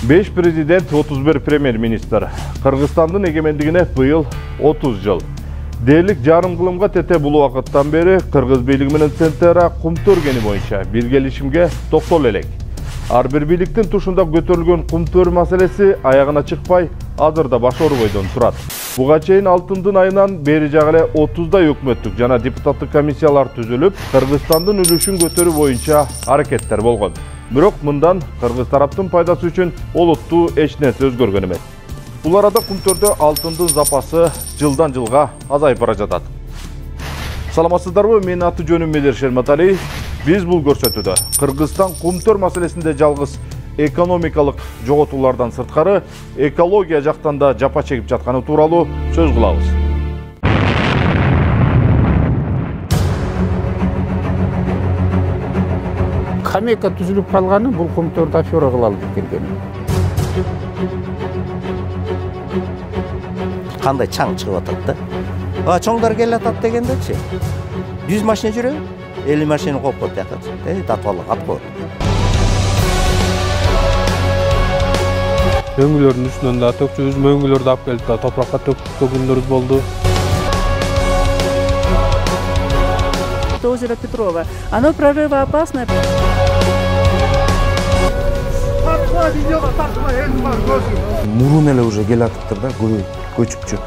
5 президент, 31 премьер-министр. Кыргызстандын эгемендигине быйыл 30 жыл. Дээрлик жарым кылымга тете бул убакыттан бери кыргыз бийлиги менен Центера кумтөр кени боюнча бир келишимге токтоло элек. Ар бир бийликтин тушунда көтөрүлгөн кумтөр маселеси аягына чыкпай, азырда баш оорубойдон турат. Буга чейин алтындын айынан бери жагы эле 30дай өкмөттүк жана депутаттык комиссиялар түзүлүп, Кыргызстандын үлүшүн көтөрүү боюнча аракеттер болгон. Бирок мындан кыргыз тараптын пайдасы үчүн олуттуу эч нерсе өзгөргөн эмес. Бул арада кумтөрдө алтындын запасы жылдан жылга азайып бара жатат. Саламатсыздарбы? Менин аты жөнүм Медер Шерматали. Биз бул көрсөтүүдө Кыргызстан кумтөр маселесинде жалгыз экономикалык жоготуулардан сырткары экология жактан да жапа чегип жатканы тууралуу сөз кылабыз. Камека түзүлүп калганы бул кумтөрдү афера кылалы деп келген. Кандай чаң чыгып атат да. Чоңдар келе атат дегендечи. 100 машина жүрөбү? 50 машина коюп коет атат. Татвалык ат коет. Өңгүлөрдүн үстүнөн да төкчүбүз, өңгүлөрдү алып келип да топуракка төккөндөрүбүз болду. Озеро Петрова. Оно прорывоопасное. Мурун эле уже келатыптыр да, көчүпчү.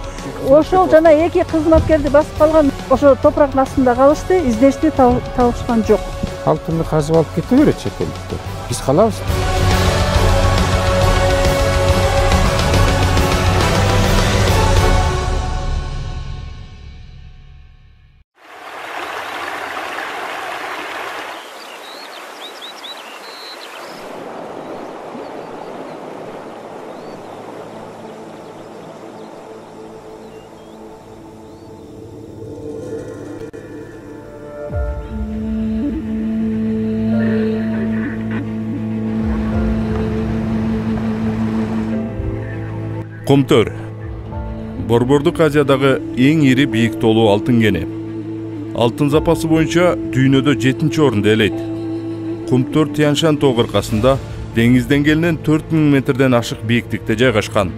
Ошол жана эки кызматкерди басып калган, ошо топурактын астында калышты, издешти, табышкан жок. Алтынды казып алып кете берет шетелдиктер. Биз калабыз. Кумтөр. Борбордук Азиядагы эң ири бийик толуу алтын кени. Алтын запасы боюнча дүйнөдө 7-чи орунду ээлейт. Кумтөр Тянь-Шань тоо кыркасында деңиз деңгээлинен 4000 метрден ашык бийиктикте жайгашкан.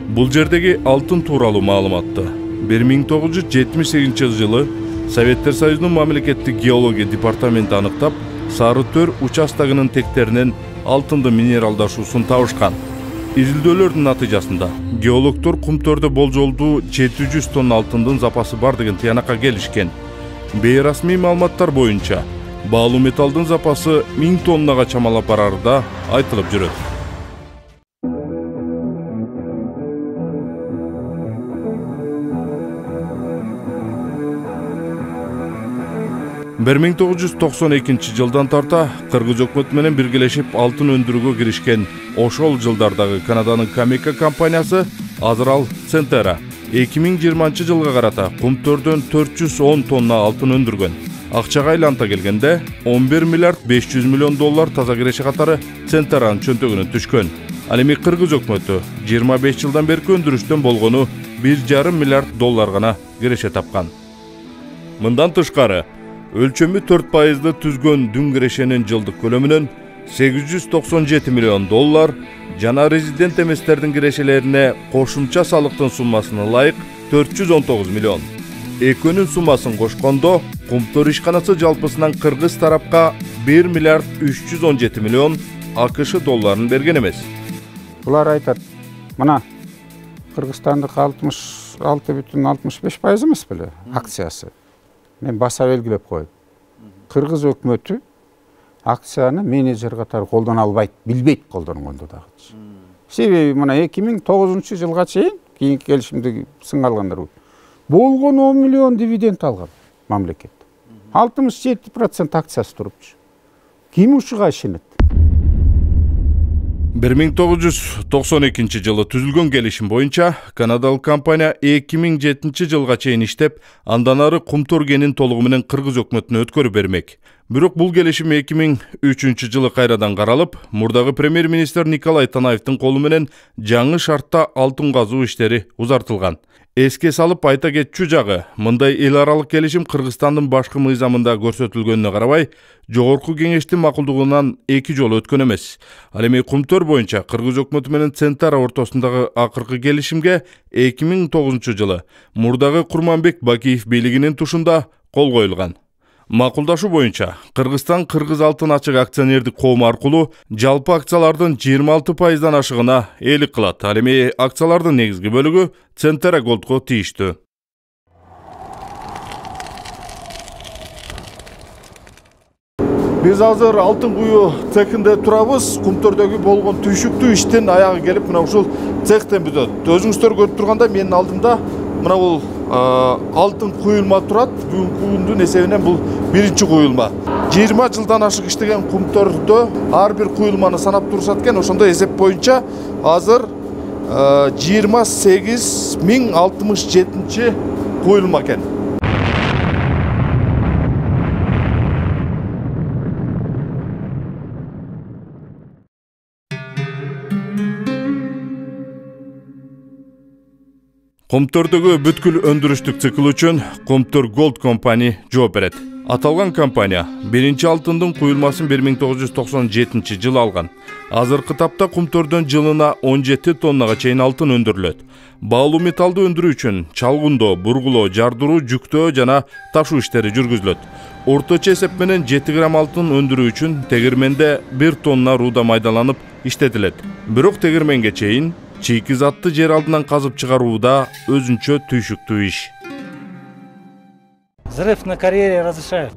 Бул жердеги алтын тууралуу маалыматты 1978 жылы Советтер Союзунун мамлекеттик геология департаменти аныктап, Сары Төр участогунун тектеринен алтындын минералдашуусун табышкан. Изилдөөлөрдүн натыйжасында геологдор кумтөрдө болжолдуу 700 тонна алтындын запасы бар деген тыянакка келишкен. Бейрасмий маалыматтар боюнча баалуу металлдын запасы 1000 тоннага чамалап барары да айтылып жүрөт. 1992 жылдан тарта кыргыз өкмөтү менен биргелешип алтын өндүрүүгө киришкен ошол жылдардагы Канаданын Камека компаниясы Азырал Центера 2020 жылга карата кумтөрдөн 410 тонна алтын өндүргөн. Акчага айланта келгенде 11 миллиард 500 миллион доллар таза киреше катары Центеранын чөнтөгүнө түшкөн. Ал эми кыргыз өкмөтү 25 жылдан берки өндүрүштөн болгону 1,5 миллиард доллар гана киреше тапкан. Мындан тышкары өлчөмү 4% түзгөн дүн кирешенин жылдык көлөмүнөн 897 миллион доллар жана резидент эместердин кирешелерине кошумча салыктын суммасына ылайык 419 миллион. Экөөнүн суммасын кошкондо кумтөр ишканасы жалпысынан кыргыз тарапка 1 миллиард 317 миллион АКШ долларын берген эмес. Булар айтат, мына Кыргызстандык 66,65% эмес беле акциясы. Мен баса белгилеп коюп. Кыргыз өкмөтү акцияны менеджер катары колдоно албайт, билбейт колдонгонду дагы. Себеби мына 2009 жылга чейин кийинки келишимди сынга алгандар болгон 10 миллион дивиденд алган мамлекет. 67% акциясы турупчу. Ким ушуга ишенет? 1992 жылы түзүлгөн келишим боюнча канадалык компания 2007 жылга чейин иштеп, андан ары кумтөр кенин толугу менен кыргыз өкмөтүнө өткөрүп бермек. Бирок бул келишим 2003 жылы кайрадан каралып, мурдагы премьер-министр Николай Танаевдин колу менен жаңы шартта алтын казуу иштери узартылган. Эске салып айта кетчү жагы, мындай эл аралык келишим Кыргызстандын башкы мыйзамында көрсөтүлгөнүнө карабай, жогорку кеңештин макулдугунан 2 жолу өткөн эмес. Ал эми Кумтөр боюнча Кыргыз өкмөтү менен Центара ортосундагы акыркы келишимге 2009 жылы мурдагы Курманбек Бакиев бийлигинин тушунда кол коюлган. Макулдашуу боюнча Кыргызстан Кыргыз алтын ачык акционердик коому аркылуу жалпы акциялардын 26%дан ашыгына ээлик кылат. Ал эми акциялардын негизги бөлүгү Центара Голдко тийиштүү. Биз азыр алтын куюу цехинде турабыз. Кумтөрдөгү болгон түйшүктүү иштин аягы келип, мына ушул цехтен бүтөт. Өзүңүздөр көрүп турганда менин алдымда мына бул алтын куюлма турат. Бүгүнкү күндүн эсебинен бул биринчи куюлма. 20 жылдан ашык иштеген Кумтөрдө ар бир куюлманы санап турушат экен. Ошондой эсеп боюнча азыр 28.067 куюлма экен. Кумтөрдөгү бүткүл өндүрүштүк цикл үчүн Кумтөр Gold Company жооп берет. Аталган компания биринчи алтындын куюлмасын 1997 жылы алган. Азыркы тапта Кумтөрдөн жылына 17 тоннага чейин алтын өндүрүлөт. Баалуу металлды өндүрүү үчүн чалгындоо, бургулоо, жардыруу, жүктөө жана ташуу иштери жүргүзүлөт. Орточо эсеп менен 7 грамм алтын өндүрүү үчүн тегирменде 1 тонна руда майдаланып иштетилет. Бирок тегирменге чейин чийки затты жер алдынан казып чыгарууда өзүнчө түйшүктүү иш. Взрыв на карьере разрешают.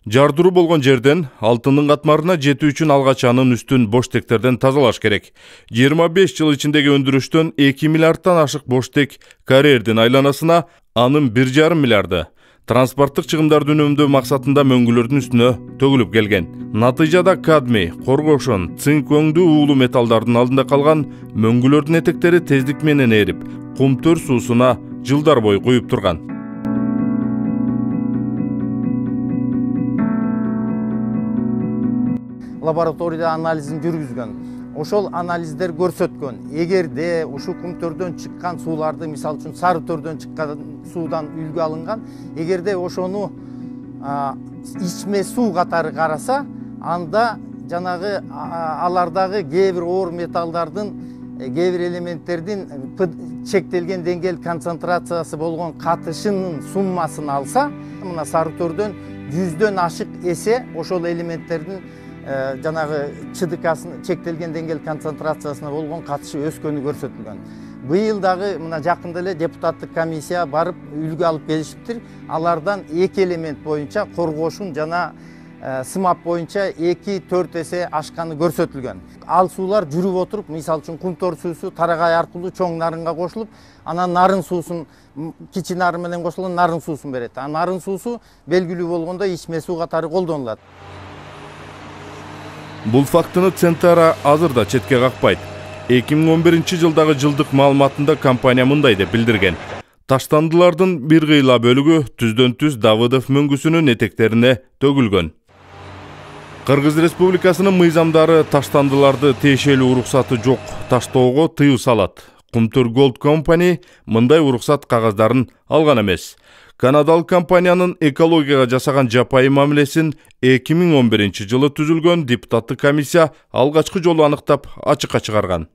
Жардыруу болгон жерден алтындын катмарына жетүү үчүн алгач анын үстүн боштектерден тазалаш керек. 25 жыл ичиндеги өндүрүштөн 2 миллиардтан ашык боштек карьердин айланасына, анын 1,5 миллиарды транспорттук чыгымдарды үнөмдөө максатында мөңгүлөрдүн үстүнө төгүлүп келген. Натыйжада кадмий, коргошон, цинк өңдүү уулуу металлдардын алдында калган мөңгүлөрдүн этектери тездик менен эрип, Кумтөр суусуна жылдар бою куюп турган. Лабораторияда анализин жүргүзгөн. Ошол анализдер көрсөткөн. Эгерде ушу Кумтөрдөн чыккан сууларды, мисалы үчүн Сары Төрдөн чыккан суудан үлгү алынган, эгерде ошону ичме суу катары караса, анда жанагы алардагы кээ бир оор металлдардын, кээ бир элементтердин чектелген деңгээл концентрациясы болгон катышынын суммасын алса, мына Сары Төрдөн 100дөн ашык эсе ошол элементтердин жанагы ЧДК-сын, чектелген деңгээл концентрациясына болгон катышы өскөнү көрсөтүлгөн. Быйыл дагы мына жакында эле депутаттык комиссия барып үлгү алып келишиптир. Алардан 2 элемент боюнча коргошун жана сымап боюнча 2-4 эсе ашканы көрсөтүлгөн. Ал суулар жүрүп отуруп, мисалы үчүн Кумтөр суусу Тарагай аркылуу чоң нарынга кошулуп, анан нарын суусун, кичи нарын менен кошулган нарын суусун берет. Нарын суусу белгилүү болгондо ичме суу катары колдонулат. Бул фактыны Центара азыр да четке какпайт. 2011 жылдагы жылдык маалыматында компания мындай деп билдирген. Таштандылардын бир кыйла бөлүгү түздөн түз Давыдов мөңгүсүнүн этектерине төгүлгөн. Кыргыз Республикасынын мыйзамдары таштандыларды тиешелүү уруксаты жок таштоого тыюу салат. Кумтөр Gold Company мындай уруксат кагаздарын алган эмес. Канадалык компаниянын экологияга жасаган жапайы мамилесин 2011 жылы түзүлгөн депутаттык комиссия алгачкы жолу аныктап ачыкка чыгарган.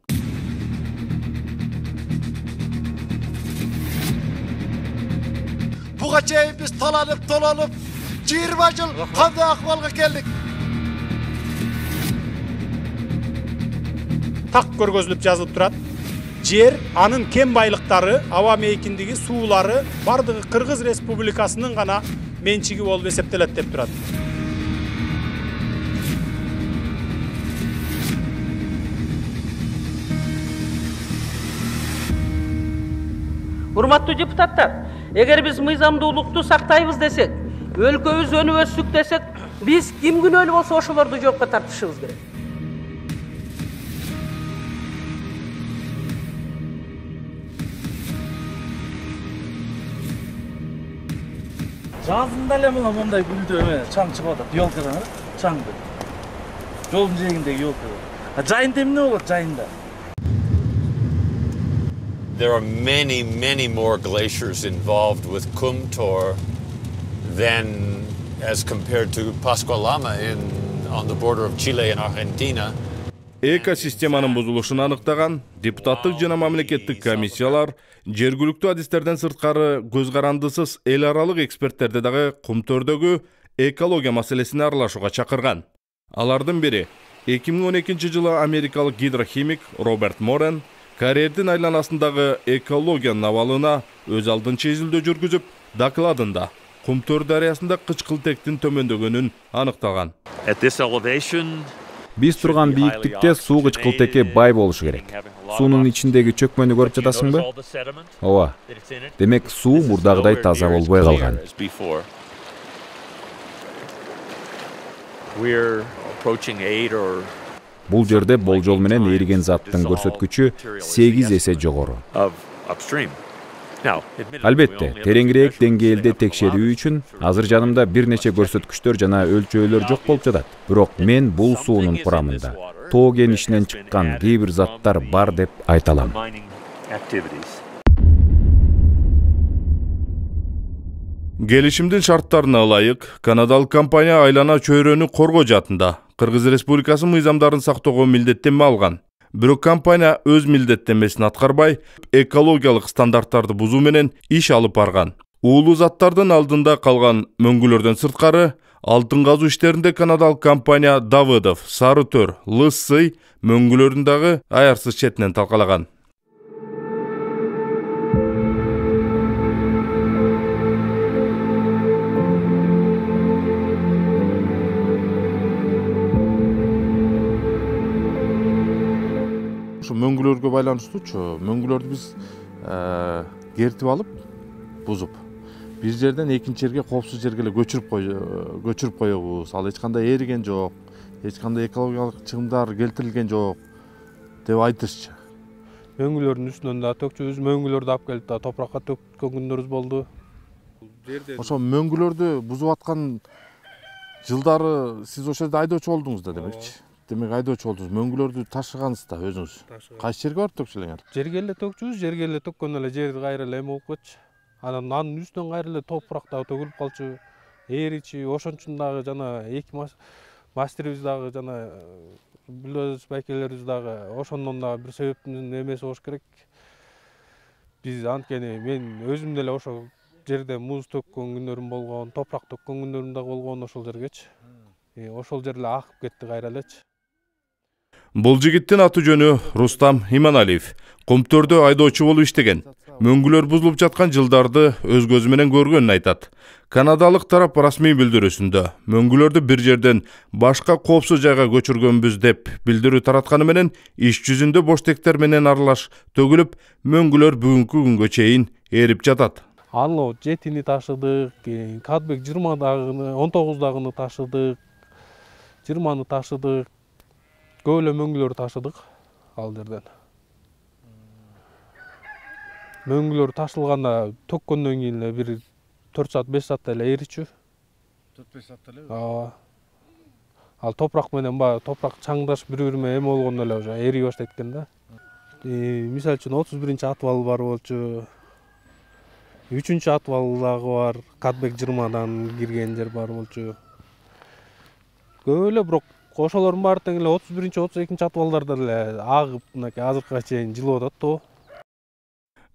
Буга чейин биз таланып 20 жыл кандай акыбалга келдик? Так көргөзүлүп жазылып турат. Жер, анын кен байлыктары, аба мейкиндиги, суулары бардыгы Кыргыз Республикасынын гана менчиги болуп эсептелет деп турат. Урматтуу депутаттар, эгер биз мыйзамдуулукту сактайбыз десек, өлкөбүз өнүп өссүк десек, биз ким күнөөлүү болсо ошолорду жоопко тартышыбыз керек. Жазында эле мына мондай гүлдө чаң чыгып атат, ёлкадан, чаңды. Жолдун жээгиндеги ёлка. Жайында эмне болот, жайында? There are many more glaciers involved with Kumtor than as compared to Pascualama on the border of Chile and Argentina. Экосистеманын бузулушун аныктаган депутаттык жана мамлекеттик комиссиялар жергиликтүү адистерден сырткары көз карандысыз эл аралык эксперттерди дагы Кумтөрдөгү экология маселесине аралашууга чакырган. Алардын бири 2012 жылы америкалык гидрохимик Роберт Морен карьердин айланасындагы экологиянын абалына өз алдынча изилдөө жүргүзүп, докладында Кумтөр дарыясында кычкылтектин төмөндөгөнүн аныктаган. Биз турган бийиктикте суу кычкылтекке бай болушу керек. Суунун ичиндеги чөкмөнү көрүп жатасыңбы? Ооба. Демек суу мурдагыдай таза болбой калган. Бул жерде болжол менен эриген заттын көрсөткүчү 8 эсе жогору. Албетте, тереңирээк деңгээлде текшерүү үчүн азыр жанымда бир нече көрсөткүчтөр жана өлчөөлөр жок болуп жатат. Бирок мен бул суунун курамында тоо кенишинен чыккан кээ бир заттар бар деп айта алам. Келишимдин шарттарына ылайык, канадалык компания айлана чөйрөнү коргоо жаатында Кыргыз Республикасы мыйзамдарын сактоого милдеттенме алган. Бирок компания өз милдеттенмесин аткарбай, экологиялык стандарттарды бузуу менен иш алып барган. Уулуу заттардын алдында калган мөңгүлөрдөн сырткары, алтын казуу иштеринде канадалык компания Давыдов, Сарытөр, Лысый мөңгүлөрдүн дагы аярсыз четинен талкалаган. Мөңгүлөргө байланыштуучу, мөңгүлөрдү биз кертип алып, бузуп, бир жерден экинчи жерге коопсуз жерге эле көчүрүп коебуз. Ал эч кандай эриген жок, эч кандай экологиялык чыгымдар келтирилген жок деп айтышчу. Мөңгүлөрдүн үстүнөн да төкчүбүз, мөңгүлөрдү алып келип да топуракка төккөн күндөрүбүз болду. Ошо мөңгүлөрдү бузуп аткан жылдары сиз ошол жерде айдоочу болдуңуз да демекчи. Демек айдоочу болдуңуз, мөңгүлөрдү ташыгансыз да өзүңүз. Кайсы жерге барып төкчүлөңөр? Жерге эле төкчүбүз, жерге эле төккөн эле жер кайра эле эме болуп кетчү. Анын үстүнөн кайра эле топурак дагы төгүлүп калчу, эричи, ошон үчүн дагы жана эки мастерибиз дагы жана бүлөз байкелерибиз дагы ошондон дагы бир себептин эмеси болуш керек. Биз анткени мен өзүм деле ошо жерде муз төккөн күндөрүм болгон, топурак төккөн күндөрүм дагы болгон ошол жергечи. Ошол жер эле акып кетти кайра элечи. Бул жигиттин аты жөнү Рустам Иманалиев. Кумтөрдө айдоочу болуп иштеген. Мөңгүлөр бузулуп жаткан жылдарды өз көзү менен көргөнүн айтат. Канадалык тарап расмий билдирүүсүндө мөңгүлөрдү бир жерден башка коопсуз жайга көчүргөнбүз деп билдирүү таратканы менен иш жүзүндө боштектер менен аралаш төгүлүп, мөңгүлөр бүгүнкү күнгө чейин эрип жатат. Аны 7-ни ташыдык, Кадбек 20-дагыны, 19-дагыны ташыдык, 20-ны ташыдык, көп эле мөңгүлөр ташыдык ал жерден. Мөңгүлөр ташылганда төккөндөн кийин эле бир 4 саат 5 саатта эле эричү. 4-5 саатта эле? Ооба. Ал топурак менен топурак чаңдашып бири-бири менен эме болгондо эле уже эри баштайт экен да. Мисалы үчүн 31-атвал бар болчу. 3-атвал дагы бар, Кадбек 20-дан кирген жер бар болчу. Көп эле бирок ошолордун баары тең эле 31-32-атвалдарда эле агып, мынакей азыркыга чейин жылып атат то.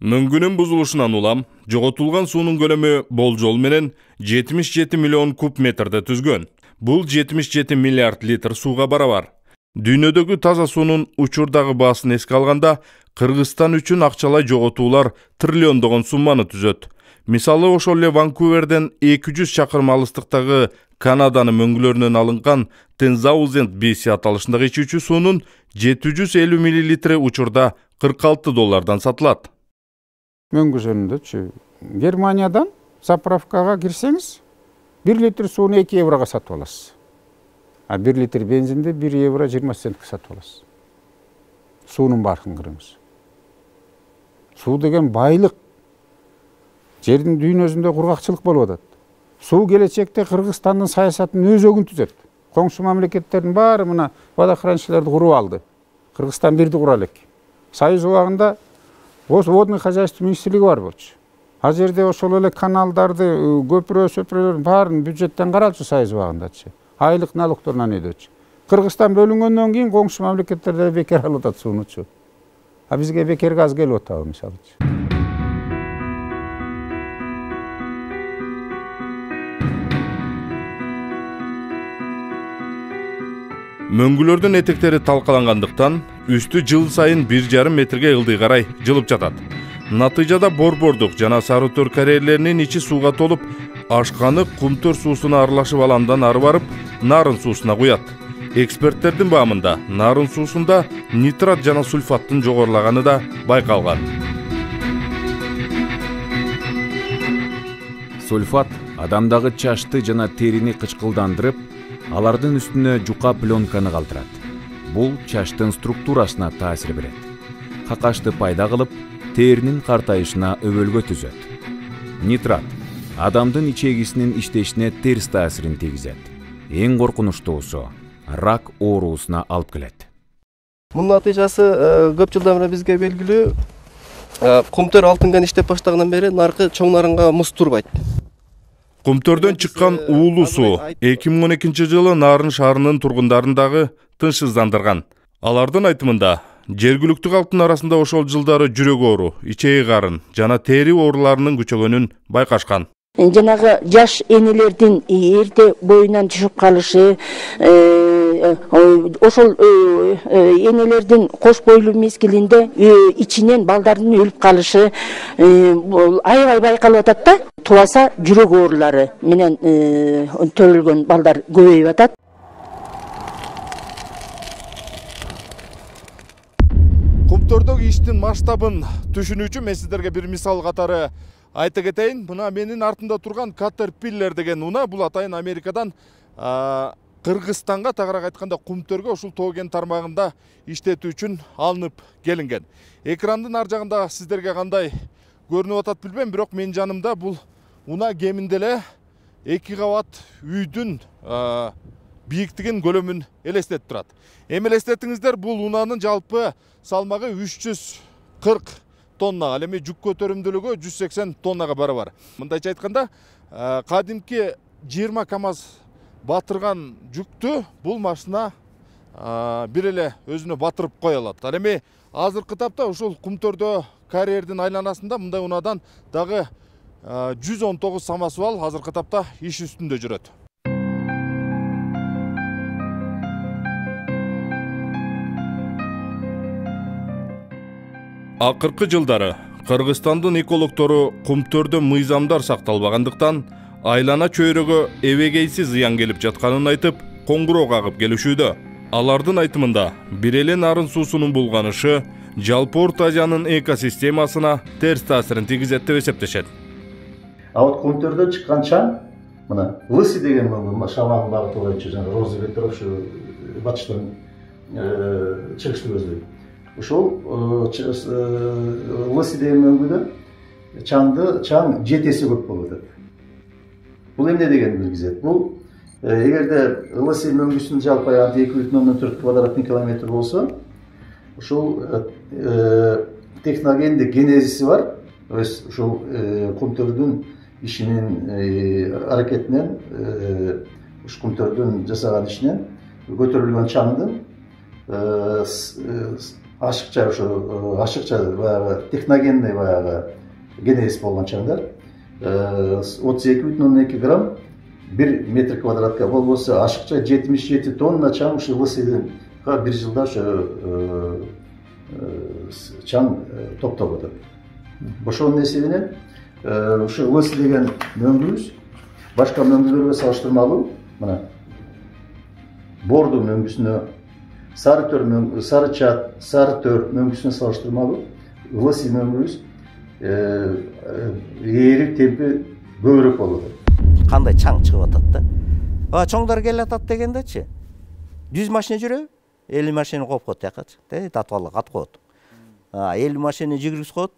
Мөңгүнүн бузулушунан улам жоготулган суунун көлөмү болжол менен 77 миллион куб метрди түзгөн. Бул 77 миллиард литр сууга барабар. Дүйнөдөгү таза суунун учурдагы баасын эске алганда, Кыргызстан үчүн акчалай жоготуулар триллиондогон сумманы түзөт. Мисалы ошол эле Ванкуверден 200 чакырым алыстыктагы Канаданын мөңгүлөрүнөн алынган 10,000 BC аталышындагы ичүүчү суунун 750 миллилитри учурда $46 сатылат. Мөңгү жөнүндөчү Германиядан заправкага кирсеңиз 1 литр сууну 2 еврого сатып аласыз. А 1 литр бензинди 1 евро 20 центке сатып аласыз. Суунун баркын кырыңыз. Суу деген байлык. Жердин дүйнөсүндө кургакчылык болуп атат. Суу келечекте Кыргызстандын саясатын өзөгүн түзөт. Коңшу мамлекеттердин баары мына водохранилищелерди куруп алды. Кыргызстан бирди кура элек. Союз убагында водный хозяйство министрлиги бар болчу. Ал жерде ошол эле каналдарды, көпүрө сөпүрөлөрдүн баарын бюджеттен каралчу Союз убагындачы. Айлык налогторунан өйдөчү. Кыргызстан бөлүнгөндөн кийин коңшу мамлекеттерде бекер алып атат суунучу. А бизге бекер газ келип атабы мисалы. Мөңгүлөрдүн этектери талкалангандыктан үстү жыл сайын 1,5 метрге ылдый карай жылып жатат. Натыйжада борбордук жана сарытөр карьерлеринин ичи сууга толуп, ашканы кумтөр суусуна аралашып аландан ары барып, нарын суусуна куят. Эксперттердин баамында нарын суусунда нитрат жана сульфаттын жогорулаганы да байкалган. Сульфат адамдагы чачты жана терини кычкылдандырып, алардын үстүнө жука пленканы калтырат. Бул чачтын структурасына таасир берет. Какашты пайда кылып, теринин картайышына өбөлгө түзөт. Нитрат адамдын ичегисинин иштешине терс таасирин тийгизет. Эң коркунучтуусу рак оорусуна алып келет. Мунун натыйжасы көп жылдан бери бизге белгилүү. Кумтөр алтынган иштеп баштагандан бери наркы чоң нарынга муз турбайт. Кумтөрдөн чыккан уулуу суу 2012 жылы Нарын шаарынын тургундарын дагы тынчсыздандырган. Алардын айтымында жергиликтүү калктын арасында ошол жылдары жүрөк оору, ичеги карын жана тери ооруларынын күчөгөнүн байкашкан. Жанагы жаш энелердин эрте боюнан түшүп калышы, ошол энелердин кош бойлуу мезгилинде ичинен балдардын өлүп калышы аябай байкалып атат да. Тубаса жүрөк оорулары менен төрөлгөн балдар көбөйүп атат. Кумтөрдөгү иштин масштабын түшүнүү үчүн мен сиздерге бир мисал катары айта кетейин. Мына менин артымда турган Caterpillar деген унаа бул атайын Америкадан Кыргызстанга, тагыраак айтканда Кумтөргө ушул тоо кен тармагында иштетүү үчүн алынып келинген. Экрандын ар жагында сиздерге кандай көрүнүп атат билбейм, бирок менин жанымда бул унаа кеминде эле 2 кабат үйдүн бийиктигин, көлөмүн элестетип турат. Эми элестетиңиздер, бул унаанын жалпы салмагы 340 тонна, ал эми жүк көтөрүмдүүлүгү 180 тоннага барабар. Мындайча айтканда, кадимки 20 КАМАЗ батырган жүктү бул машина бир эле өзүнө батырып кое алат. Ал эми азыркы тапта ушул Кумтөрдө карьердин айланасында мындай унаадан дагы 119 самосвал азыркы тапта иш үстүндө жүрөт. Акыркы жылдары Кыргызстандын экологтору Кумтөрдө мыйзамдар сакталбагандыктан айлана чөйрөгө эбегейсиз зыян келип жатканын айтып, коңгуроо кагып келишүүдө. Алардын айтымында бир эле нарын суусунун булганышы жалпы Орто Азиянын экосистемасына терс таасирин тийгизет деп эсептешет. А вот Кумтөрдөн чыккан чаң, мына Лысый деген шамалдын багыты боюнча жана Розы ветров ушу батыштан чыгышты көздөйт. Ушул Лысый деген мөңгүдө чаң 7 эсе көп болуп атат. Бул эмне дегенди билгизет? Бул эгерде Лысый мөңгүсүнүн жалпы аянты 2,4 квадратный километр болсо, ушул техногендик генезиси бар. Ушул Кумтөрдүн ишинин аракетинен, уш Кумтөрдүн жасаган ишинен көтөрүлгөн чаңдын ашыкча баягы техногенный баягы генезис болгон чаңдар 32,2 грамм 1 метр квадратка болбосо ашыкча 77 тонна чаң ушул Лысыйдын бир жылда чаң топтоп атат. Ошонун эсебинен ушул Лысый деген мөңгүбүз башка мөңгүлөргө салыштырмалуу, мына Борду мөңгүсүнө, Сарытөр мөңгүсүнө салыштырмалуу Лысый мөңгүбүз ээри темпи көбүрөөк болот. Кандай чаң чыгып атат да. Чоңдор келе атат дегендечи. 100 машина жүрөбү, 50 машина коюп коет жакачы. Татып алып коет. 50 машина жүгүрүп коет.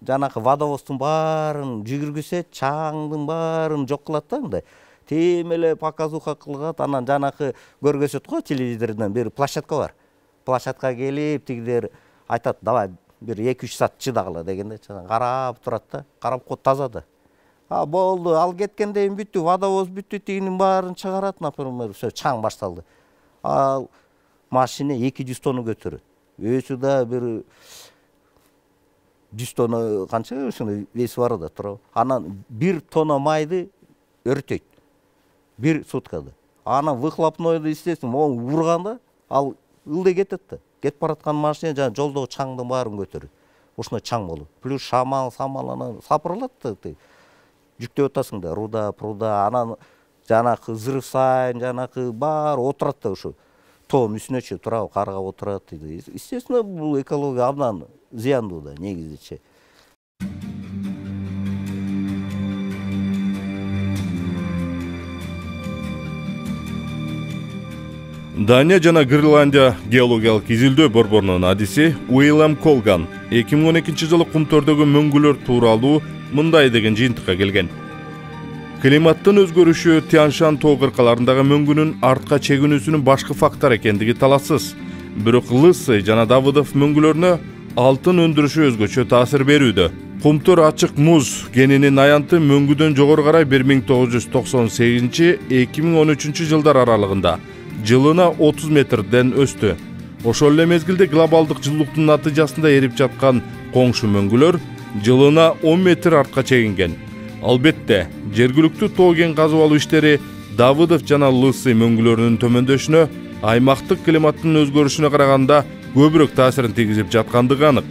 жанакы водовоздун баарын жүгүргүзөт, чаңдын баарын жок кылат да мындай. Тем эле показуха кылгат, анан жанакы көргөзөт го телевизордон бир площадка бар. Площадка келип, тигилер айтат, давай бир 2-3 саат чыдагыла дегенде, карап турат да, карап кот таза да. Болду, ал кеткенден бүттү, водовоз бүттү, тигинин баарын чыгарат, например, чаң башталды. Ал машина 200 тонну көтөрөт. Өзү да бир 100 тонна канча веси бар да тура. Анан 1 тонна майды өртөйт. 1 суткада. Анан выхлопнойду истесин, он урганда ал ылдый кетет да. Кетип бараткан машина жана жолдогу чаңдын баарын көтөрөт. Ошондой чаң болот. Плюс шамал анан сапырылат да. Жүктөп атасың да, руда, пруда, анан жанакы взрыв сайын, жанакы бар отурат да ошо. Тоонун үстүнө турабы, карга отурат дейт. Естественно, бул экология абдан зыяндуу да негизичи. Дания жана Гренландия геологиялык изилдөө борборунун адиси Уильям Колган 2012-жылы кумтөрдөгү мөңгүлөр тууралуу мындай деген жыйынтыкка келген. Климаттын өзгөрүшү Тянь-Шань тоо кыркаларындагы мөңгүнүн артка чегинүүсүнүн башкы фактор экендиги талашсыз. Бирок Лысый жана Давыдов мөңгүлөрүнө алтын өндүрүшү өзгөчө таасир берүүдө. Кумтөр ачык муз кенинин аянты мөңгүдөн жогору карай 1998-2013 жылдар аралыгында жылына 30 метрден өстү. Ошол эле мезгилде глобалдык жылуулуктун натыйжасында эрип жаткан коңшу мөңгүлөр жылына 10 метр артка чегинген. Албетте, жергиликтүү тоо кен казып алуу иштери Давыдов жана Лысый мөңгүлөрүнүн төмөндөшүнө аймактык климаттын өзгөрүшүнө караганда көбүрөөк таасирин тийгизип жаткандыгы анык.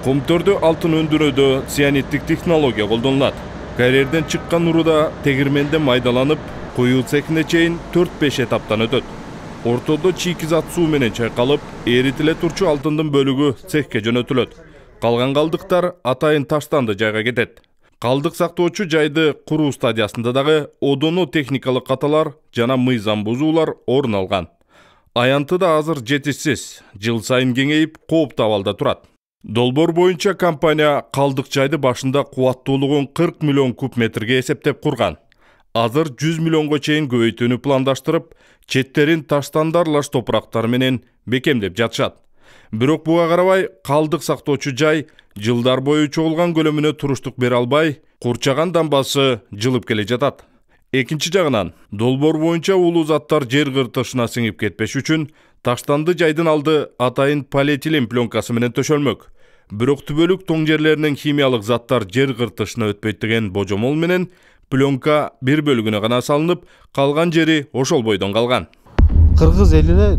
Кумтөрдө алтын өндүрүүдө цианиттик технология колдонулат. Карьерден чыккан уруда тегирменде майдаланып, куюу цехине чейин 4-5 этаптан өтөт. Ортодо чийки-зат суу менен чайкалып, эритиле турчу алтындын бөлүгү цехке жөнөтүлөт. Калган калдыктар атайын таштанды жайга кетет. Калдык сактоочу жайды куруу стадиясында дагы одоно техникалык каталар жана мыйзам бузуулар орун алган. Аянтыда азыр жетишсиз, жыл сайын кеңейип, кооптуу абалда турат. Долбоор боюнча компания калдык жайды башында кубаттуулугун 40 миллион куб метрге эсептеп курган. Азыр 100 миллионго чейин көбөйтүүнү пландаштырып, четтерин таштандарлаш топурактар менен бекемдеп жатышат. Бирок буга карабай, калдык сактоочу жай жылдар бою чогулган көлөмүнө туруштук бере албай, курчаган дамбасы жылып келе жатат. Экинчи жагынан, долбоор боюнча уулуу заттар жер кыртышына сиңип кетпеш үчүн таштанды жайдын алды атайын полиэтилен пленкасы менен төшөлмөк. Бирок түбөлүк тоң жерлеринен химиялык заттар жер кыртышына өтпөйт деген божомол менен пленка бир бөлүгүнө гана салынып, калган жери ошол бойдон калган. Кыргыз элине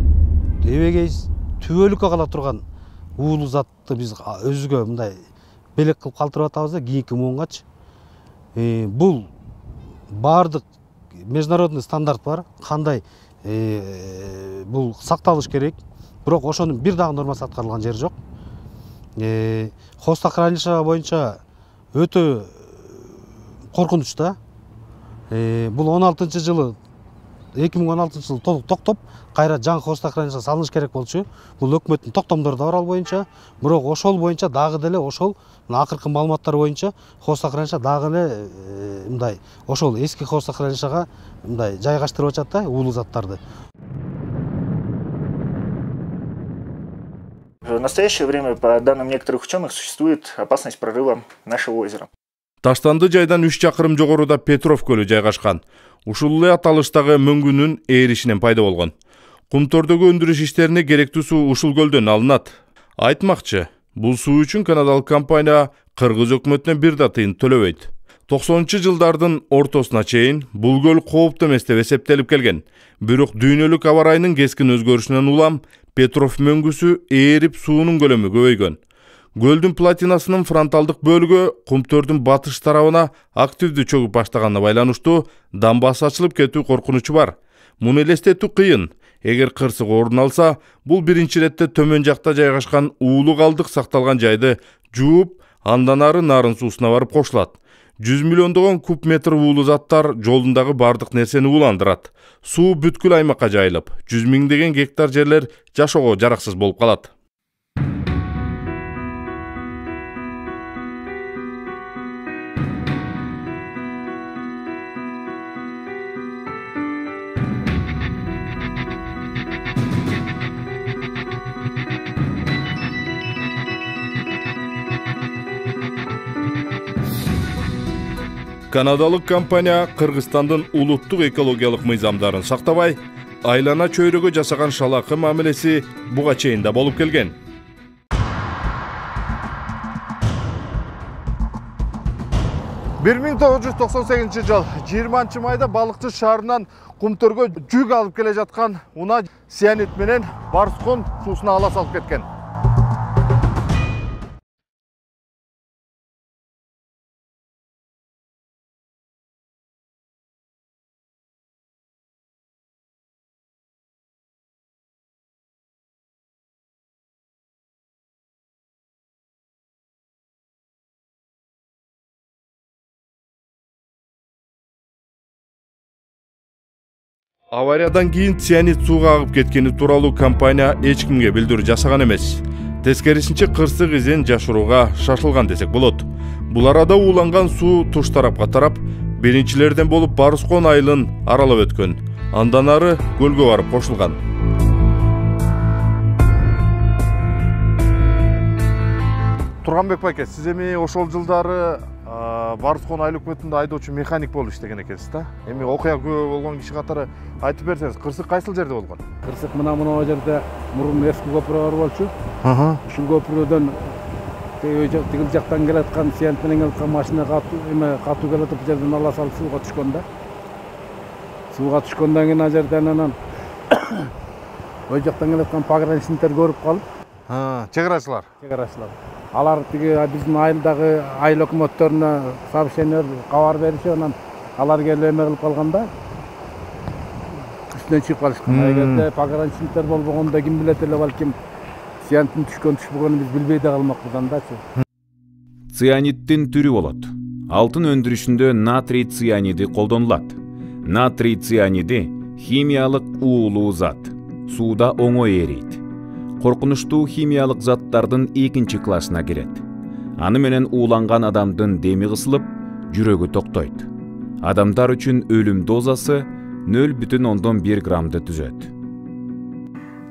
эбегей түбөлүккө кала турган уулуу затты биз өзүгө мындай белек кылып калтырып атабыз да кийинки муунгачы. Бул бардык международный стандарт бар, кандай бул сакталыш керек, бирок ошонун бир дагы нормасы аткарылган жери жок. Хвостохранилище боюнча өтө коркунуч да. Бул 2016 жылы толук токтоп, кайра жаңы хвостохранилище салыныш керек болчу. Бул өкмөттүн токтомдору да бар ал боюнча, бирок ошол боюнча дагы деле ошол акыркы маалыматтар боюнча хвостохранилище дагы эле мындай ошол эски хвостохранилищега мындай жайгаштырып атат да уулуу заттарды. В настоящее время, по данным некоторых ученых, существует опасность прорыва нашего озера. Таштанды жайдан 3 чакырым жогоруда Петров көлү жайгашкан. Ушул эле аталыштагы мөңгүнүн ээришинен пайда болгон. Кумтөрдөгү өндүрүш иштерине керектүү суу ушул көлдөн алынат. Айтмакчы, бул суу үчүн канадалык компания Кыргыз өкмөтүнөн бир да тыйын төлөбөйт. 90-жылдардын ортосуна чейин бул көл кооптуу эмес деп эсептелип келген. Бирок дүйнөлүк аба ырайынын кескин өзгөрүшүнөн улам Петров мөңгүсү ээрип суунун көлөмү көбөйгөн. Гөлдүн платинасынын фронталдык бөлүгү кумтөрдүн батыш тарабына активдүү чөгүп баштаганына байланыштуу дамбасы ачылып кетүү коркунучу бар. Муну элестетүү кыйын. Эгер кырсык орун алса, бул биринчи иретте төмөн жакта жайгашкан уулуу калдык сакталган жайды жууп, Андан ары нарын суусуна барып кошулат. 100 миллиондогон куб метр уулуу заттар жолундагы бардык нерсени ууландырат. Суу бүткүл аймакка жайылып, 100 миңдеген гектар жерлер жашоого жараксыз болуп калат. Канадалык компания Кыргызстандын улуттук экологиялык мыйзамдарын сактабай, айлана чөйрөгө жасаган шалакы мамилеси буга чейин да болуп келген. Жыл 20 майда Балыкчы шаарынан Кумтөргө жүк алып келе жаткан унаа цианид менен Барскон суусуна ала салып кеткен. Авариядан кийин цианид сууга агып кеткени тууралуу компания эч кимге билдирүү жасаган эмес. Тескерисинче кырсык изин жашырууга шашылган десек болот. Бул арада ууланган суу туш тарапка тарап, биринчилерден болуп Барскон айылын аралап өткөн. Андан ары көлгө барып кошулган. Турганбек байке, сиз эми ошол жылдары Барскон айыл өкмөтүндө айдоочу механик болуп иштеген экенсиз да? Эми окуя күбө болгон киши катары айтып берсеңиз, кырсык кайсыл жерде болгон? Кырсык мына жерде мурун эски көпүрө бар болчу. Ушул көпүрөдөн тигил жактан келаткан цианид менен келаткан машина катуу келатып жерден ала салып сууга түшкөн да. Сууга түшкөндөн кийин ал жерден анан ой жактан келаткан пограничниктер көрүп калып, чек арачылар. Алар тиги биздин айылдагы айыл өкмөттөрүнө сообщение кабар беришип, анан алар келип эме кылып калганда үстүнөн чыгып калышкан. Эгерде пограничниктер болбогондо ким билет эле, балким цианидтин түшкөнүн биз билбей да калмакпыз андачы. Цианидтин түрү болот. Алтын өндүрүшүндө натрий цианиди колдонулат. Натрий цианиди химиялык уулуу зат. Сууда оңой эрийт. Коркунучтуу химиялык заттардын 2-чи классына кирет. Аны менен ууланган адамдын деми кысылып, жүрөгү токтойт. Адамдар үчүн өлүм дозасы 0,1 граммды түзөт.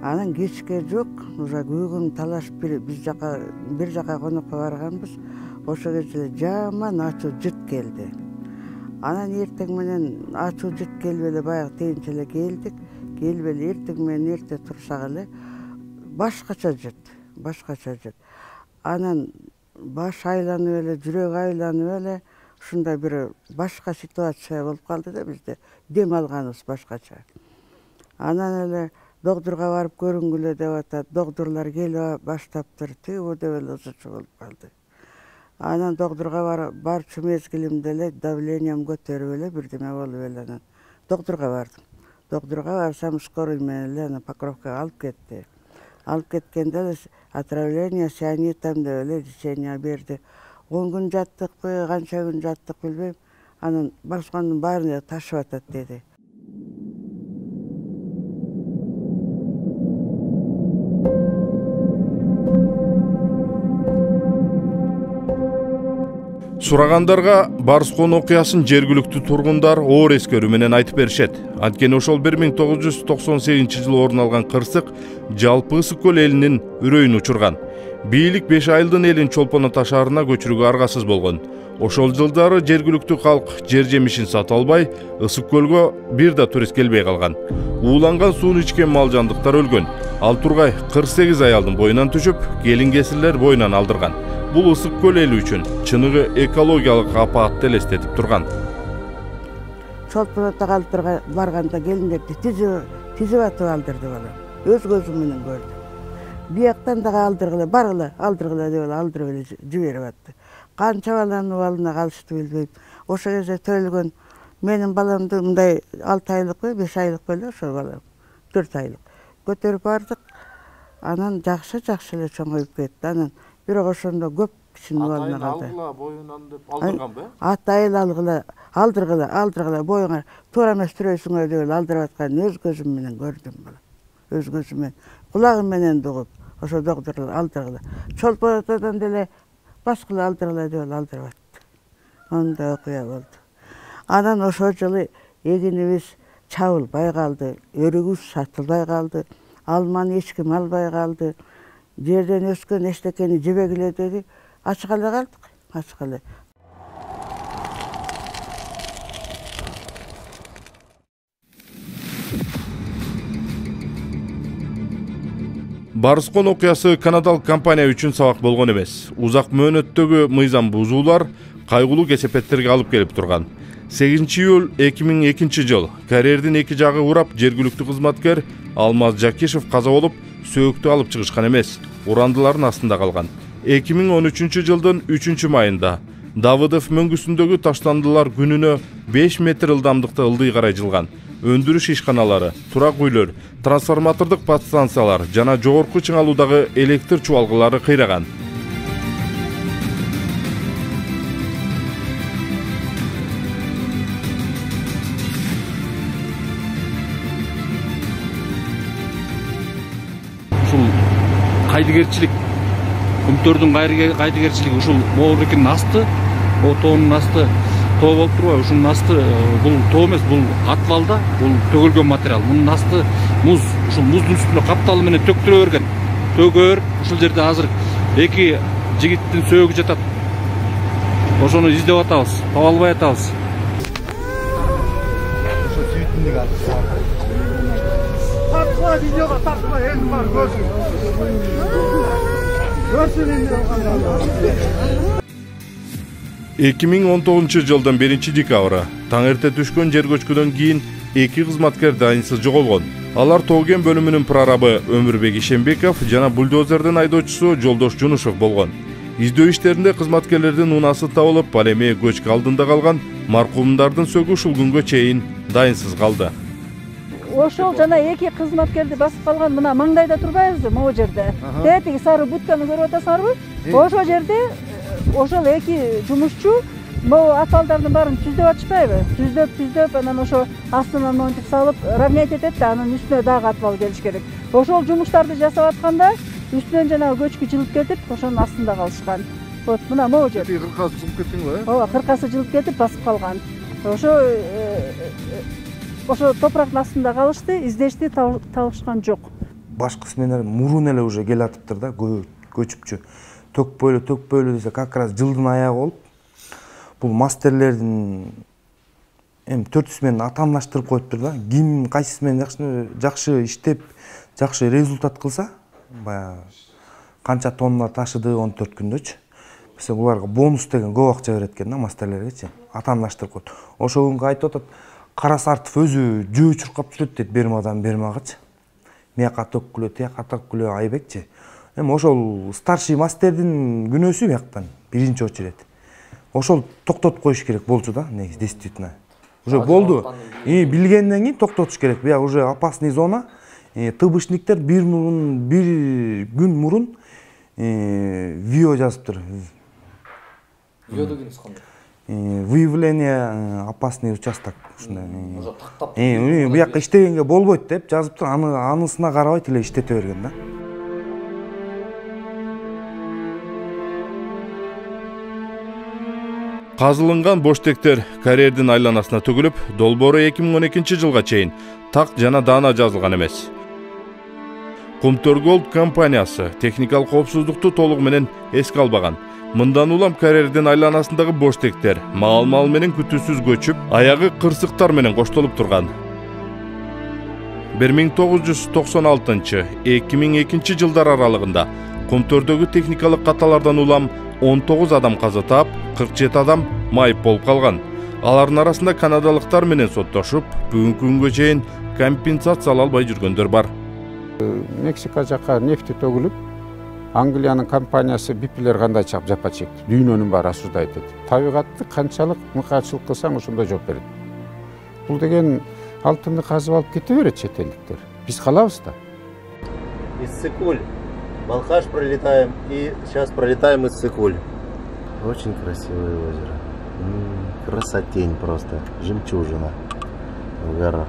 Анан кечке жок, уже күгүн талашып биз бир жака конокко барганбыз. Ошо кезде жаман ачуу жыт келди. Анан эртең менен ачуу жыт келбеле баягы тегинче эле келдик. Келбеле эртең менен эрте турсак эле башкача жыт. Анан баш айланып эле, жүрөк айланып эле, ушундай бир башка ситуация болуп калды да, бизде дем алганыбыз башкача. Анан эле доктурга барып көрүнгүлө деп атат. Доктурлар келе баштаптыр, тигүү деп эле узучу болуп калды. Анан доктурга барчу мезгилимде эле давлением көтөрүп эле бирдеме болуп эле анан доктурга бардым. Доктурга барсам скорый менен эле Покровкага алып кетти. Алып кеткенде эле отравление цианидтан деп эле лечение берди. 10 күн жаттыкпы, канча күн жаттык билбейм. Анан Барскондун баарын ташып атат деди. Сурагандарга Барскон окуясын жергиликтүү тургундар оор эскерүү менен айтып беришет. Анткени ошол 1998-жылы орун алган кырсык жалпы Ысык көл элинин үрөйүн учурган. Бийлик 5 айылдын элин Чолпон Ата шаарына көчүрүүгө аргасыз болгон. Ошол жылдары жергиликтүү калк жер жемишин сата албай, Ысык көлгө бир да турист келбей калган. Ууланган сууну ичкен мал жандыктар өлгөн. Ал тургай 48 аялдын боюнан түшүп, келин кесирлер боюнан алдырган. Бул Ысык көл эли үчүн чыныгы экологиялык апаатты элестетип турган. Чолпон Атага алып барганда келиндерди тизип атып алдырды балам. Өз көзүм менен көрдүм. Бияктан дагы алдыргыла, баргыла, алдыргыла деп алдырып эле жиберип атты. Канча баланын балына калышты билбейм. Ошо кезде төрөлгөн менин баламды мындай 6 айлыкпы, 5 айлык эле ошо балам. 4 айлык. Көтөрүп бардык. Анан жакшы эле чоңоюп кетти. Анан бирок ошондо көп кишинин балына калды. Алгыла боюнан деп алдырганбы? Атайын алдыргыла боюңа туура эмес түрөйсүңөр деп алдырып аткан өз көзүм менен көрдүм бала. Өз көзүм менен, кулагым менен дугуп, ошо доктурлар алдыргыла. Чолпотодон деле баскыла алдыргыла деп алдырып атты. Ондай окуя болду. Анан ошол жылы эгинибиз чабылбай калды, өрүгүбүз сатылбай калды, алманы эч ким албай калды. Жерден өскөн эчтекени жебегиле деди, ачкалы калдык, ачкалы. Барыскон окуясы канадалык компания үчүн сабак болгон эмес. Узак мөөнөттөгү мыйзам бузуулар кайгылуу кесепеттерге алып келип турган. 8-июль 2002 жыл карьердин эки жагы урап жергиликтүү кызматкер Алмаз Жакишев каза болуп, сөөктү алып чыгышкан эмес, урандылардын астында калган. 2013 жылдын 3-майында Давыдов мөңгүсүндөгү таштандылар күнүнө 5 метр ылдамдыкта ылдый карай жылган. Өндүрүш ишканалары, турак үйлөр, трансформатордук подстанциялар жана жогорку чыңалуудагы электр чубалгылары кыйраган. Ушул кайдыгерчилик, Күмтөрдүн кайдыгерчилиги ушул Моорбекинин асты, о тоонун асты тоо болуп турбайбы? Ушунун асты бул тоо эмес, бул атвалда, бул төгүлгөн материал. Мунун асты муз, ушул муздун үстүнө капталы менен төктүрө берген. Төгөр, ушул жерде азыр эки жигиттин сөөгү жатат. Ошону издеп атабыз, таба албай атабыз. Ошо сүйтүндүк аты. Тартма видеого тартма, элдин бар көрсүн. Көрсүн элдин. 2019 жылдын 1-декабры таң эрте түшкөн жер көчкүдөн кийин эки кызматкер дайынсыз жоголгон. Алар Тоген бөлүмүнүн прорабы Өмүрбек Ишенбеков жана бульдозердин айдоочусу Жолдош Жунушев болгон. Издөө иштеринде кызматкерлердин унасы табылып, ал эми көчкү алдында калган маркумдардын сөгү ушул күнгө чейин дайынсыз калды. Ошол жана эки кызматкерди басып калган мына маңдайда турбайбызбы, могу жерде. Тетиги сары будканы көрүп атасыңарбы? Ошол жерде ошол эки жумушчу могу атвалдардын баарын түздөп атышпайбы? Түздөп, анан ошо астынан монтип салып равнять этет да, анын үстүнө дагы атвал келиш керек. Ошол жумуштарды жасап атканда үстүнөн жанагы көчкү жылып кетип, ошонун астында калышкан. Вот мына могу жер. Кыркасы жылып кеткенби? Ооба, кыркасы жылып кетип басып калган. Ошо топурактын астында калышты, издешти, табышкан жок. Башкы сменалар мурун эле уже келатыптыр да, көчүпчү. Төкпөйлө десе, как раз жылдын аягы болуп, бул мастерлердин 400 менен атамдаштырып коюптур да. Ким кайсысы менен жакшы иштеп, жакшы результат кылса, баягы канча тонна ташыды 14 күндөчү. Mesela буларга бонус деген көп акча берет экен да мастерлергечи. Атамдаштырып коет. Ошол күнгө айтып атат, Кара Сартов өзү жөө чуркап жүрөт дейт бермадан бермагычы. Мияка төккүлө, тияка төккүлө айбекчи. Ошол старший мастердин күнөөсү бияктан биринчи очередь. Ошол токтотуп коюш керек болчу да, негизи действительно. Уже болду. Билгенден кийин токтотуш керек. Бияк уже опасный зона. Тыбышниктер бир күн мурун видео жазыптыр. Видеодогунуз кандай? Выявление опасный участок. Бияк иштегенге болбойт деп жазыптыр. Анысына карабайт эле иштете берген да. Казылынган боштектер карьердин айланасына төгүлүп, долбоору 2012 жылга чейин так жана даана жазылган эмес. Kumtor Gold компаниясы техникалык коопсуздукту толугу менен эске албаган. Мындан улам карьердин айланасындагы боштектер маал менен күтүүсүз көчүп, аягы кырсыктар менен коштолуп турган. 1996-2002 жылдар аралыгында Kumtorдогу техникалык каталардан улам 19 адам каза таап, 47 адам майып болуп калган. Алардын арасында канадалыктар менен соттошуп, бүгүнкү күнгө чейин компенсация ала албай жүргөндөр бар. Мексика жака нефти төгүлүп, Англиянын компаниясы биплер кандай чап жапа чекти. Дүйнөнүн баары осуждайт этти. Табигатты канчалык мыкаатчылык кылсаң ошондой жооп берет. Бул деген алтынды казып алып кете берет чет элдиктер. Биз калабыз да. Иссык-Куль. Балхаш пролетаем и сейчас пролетаем Иссык-Куль. Очень красивое озеро. Красотень просто. Жемчужина в горах.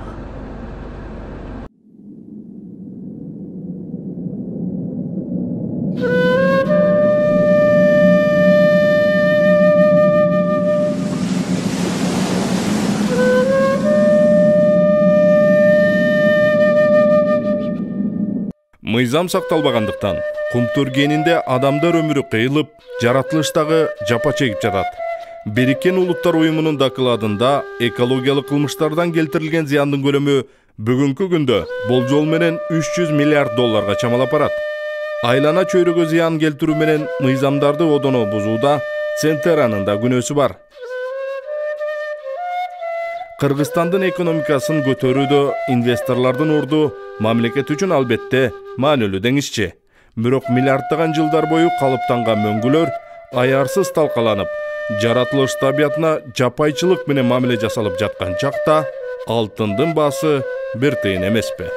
Мыйзам сакталбагандыктан Кумтөр кенинде адамдар өмүрү кыйылып, жаратылыштагы жапа чегип жатат. Бириккен Улуттар уюмунун докладында экологиялык кылмыштардан келтирилген зыяндын көлөмү бүгүнкү күндө болжол менен 300 миллиард долларга чамалап барат. Айлана чөйрөгө зыян келтирүү менен мыйзамдарды одоно бузууда Центеранын да күнөөсү бар. Кыргызстандын экономикасын көтөрүүдө инвесторлордун орду мамлекет үчүн албетте маанилүү деңизчи. Бирок миллиарддаган жылдар бою калыптанган мөңгүлөр аярсыз талкаланып, жаратылыш табиятына жапайчылык менен мамиле жасалып жаткан чакта алтындын баасы бир тыйын эмеспи?